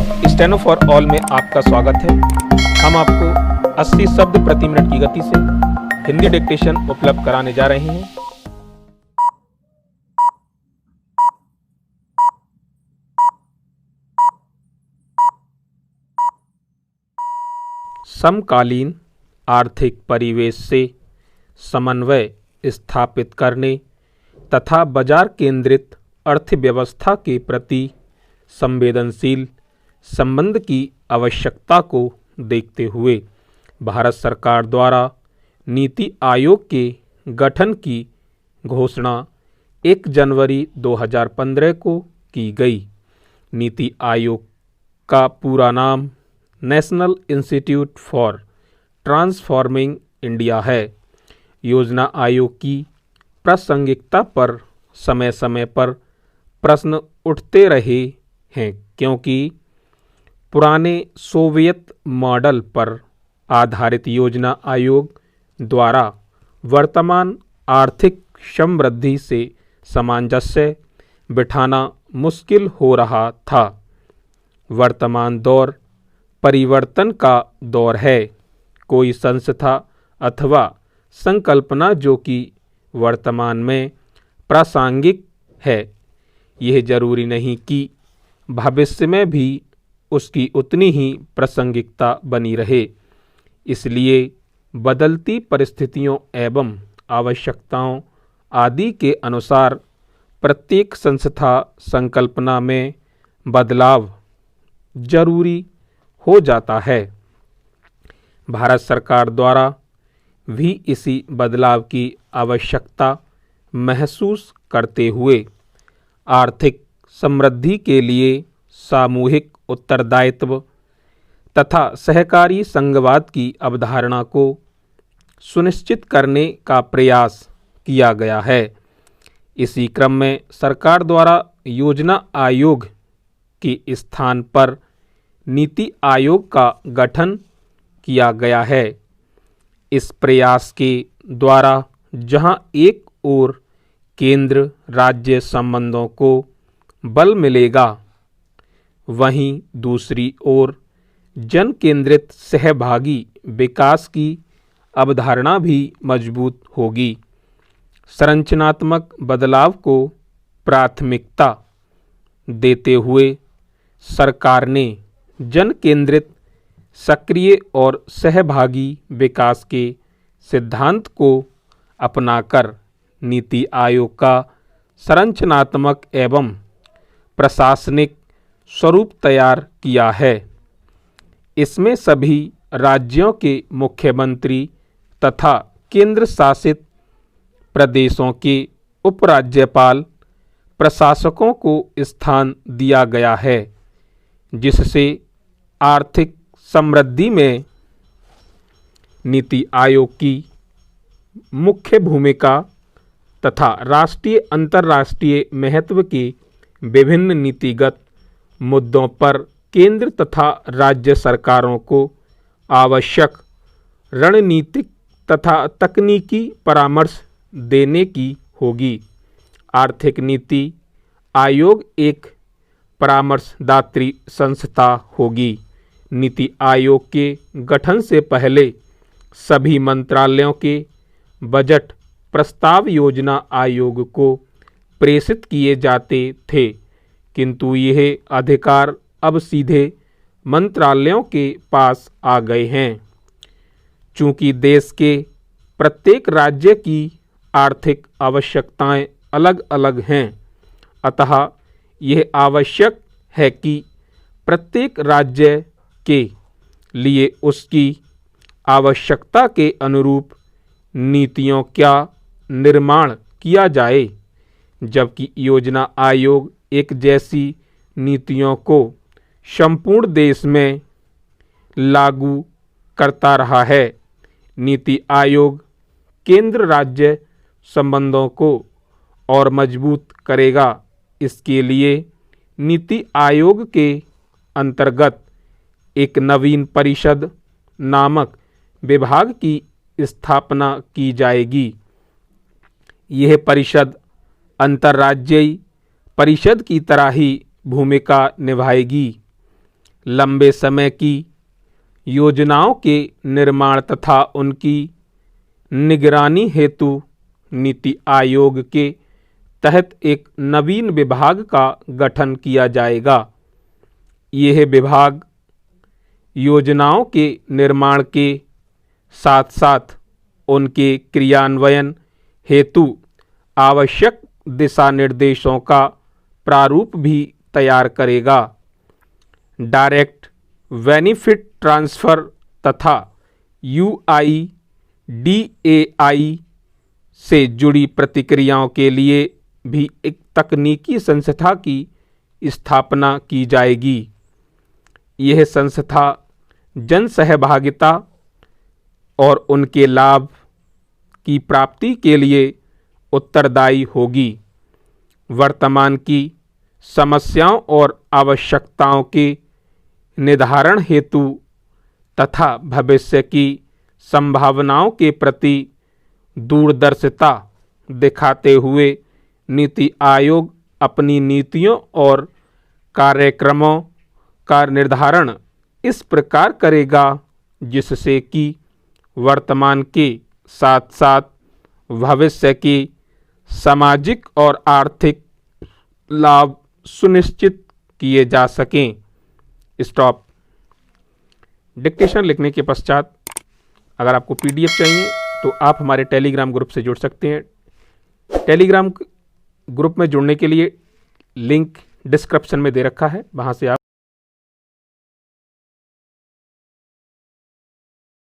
Steno for all में आपका स्वागत है। हम आपको 80 शब्द प्रति मिनट की गति से हिंदी डिक्टेशन उपलब्ध कराने जा रहे हैं। समकालीन आर्थिक परिवेश से समन्वय स्थापित करने तथा बाजार केंद्रित अर्थव्यवस्था के प्रति संवेदनशील संबंध की आवश्यकता को देखते हुए भारत सरकार द्वारा नीति आयोग के गठन की घोषणा 1 जनवरी 2015 को की गई। नीति आयोग का पूरा नाम national institute for transforming India है। योजना आयोग की प्रासंगिकता पर समय समय पर प्रश्न उठते रहे हैं, क्योंकि पुराने सोवियत मॉडल पर आधारित योजना आयोग द्वारा वर्तमान आर्थिक समृद्धि से सामंजस्य बिठाना मुश्किल हो रहा था। वर्तमान दौर परिवर्तन का दौर है। कोई संस्था अथवा संकल्पना जो कि वर्तमान में प्रासंगिक है, यह जरूरी नहीं कि भविष्य में भी उसकी उतनी ही प्रासंगिकता बनी रहे। इसलिए बदलती परिस्थितियों एवं आवश्यकताओं आदि के अनुसार प्रत्येक संस्था संकल्पना में बदलाव जरूरी हो जाता है। भारत सरकार द्वारा भी इसी बदलाव की आवश्यकता महसूस करते हुए आर्थिक समृद्धि के लिए सामूहिक उत्तरदायित्व तथा सहकारी संघवाद की अवधारणा को सुनिश्चित करने का प्रयास किया गया है। इसी क्रम में सरकार द्वारा योजना आयोग के स्थान पर नीति आयोग का गठन किया गया है। इस प्रयास के द्वारा जहां एक ओर केंद्र राज्य संबंधों को बल मिलेगा, वहीं दूसरी ओर जन केंद्रित सहभागी विकास की अवधारणा भी मजबूत होगी। संरचनात्मक बदलाव को प्राथमिकता देते हुए सरकार ने जन केंद्रित सक्रिय और सहभागी विकास के सिद्धांत को अपनाकर नीति आयोग का संरचनात्मक एवं प्रशासनिक स्वरूप तैयार किया है। इसमें सभी राज्यों के मुख्यमंत्री तथा केंद्र शासित प्रदेशों के उपराज्यपाल प्रशासकों को स्थान दिया गया है, जिससे आर्थिक समृद्धि में नीति आयोग की मुख्य भूमिका तथा राष्ट्रीय अंतर्राष्ट्रीय महत्व के विभिन्न नीतिगत मुद्दों पर केंद्र तथा राज्य सरकारों को आवश्यक रणनीतिक तथा तकनीकी परामर्श देने की होगी। आर्थिक नीति आयोग एक परामर्शदात्री संस्था होगी। नीति आयोग के गठन से पहले सभी मंत्रालयों के बजट प्रस्ताव योजना आयोग को प्रेषित किए जाते थे, किंतु यह अधिकार अब सीधे मंत्रालयों के पास आ गए हैं। चूंकि देश के प्रत्येक राज्य की आर्थिक आवश्यकताएं अलग अलग हैं, अतः यह आवश्यक है कि प्रत्येक राज्य के लिए उसकी आवश्यकता के अनुरूप नीतियों का निर्माण किया जाए, जबकि योजना आयोग एक जैसी नीतियों को संपूर्ण देश में लागू करता रहा है। नीति आयोग केंद्र राज्य संबंधों को और मजबूत करेगा। इसके लिए नीति आयोग के अंतर्गत एक नवीन परिषद नामक विभाग की स्थापना की जाएगी। यह परिषद अंतर्राज्यीय परिषद की तरह ही भूमिका निभाएगी, लंबे समय की योजनाओं के निर्माण तथा उनकी निगरानी हेतु नीति आयोग के तहत एक नवीन विभाग का गठन किया जाएगा। यह विभाग योजनाओं के निर्माण के साथ साथ उनके क्रियान्वयन हेतु आवश्यक दिशा निर्देशों का प्रारूप भी तैयार करेगा। डायरेक्ट बेनिफिट ट्रांसफ़र तथा UIDAI से जुड़ी प्रक्रियाओं के लिए भी एक तकनीकी संस्था की स्थापना की जाएगी। यह संस्था जन सहभागिता और उनके लाभ की प्राप्ति के लिए उत्तरदायी होगी। वर्तमान की समस्याओं और आवश्यकताओं के निर्धारण हेतु तथा भविष्य की संभावनाओं के प्रति दूरदर्शिता दिखाते हुए नीति आयोग अपनी नीतियों और कार्यक्रमों का निर्धारण इस प्रकार करेगा जिससे कि वर्तमान के साथ साथ भविष्य के सामाजिक और आर्थिक लाभ सुनिश्चित किए जा सकें। स्टॉप। डिक्टेशन लिखने के पश्चात अगर आपको PDF चाहिए तो आप हमारे टेलीग्राम ग्रुप से जुड़ सकते हैं। टेलीग्राम ग्रुप में जुड़ने के लिए लिंक डिस्क्रिप्शन में दे रखा है, वहाँ से आप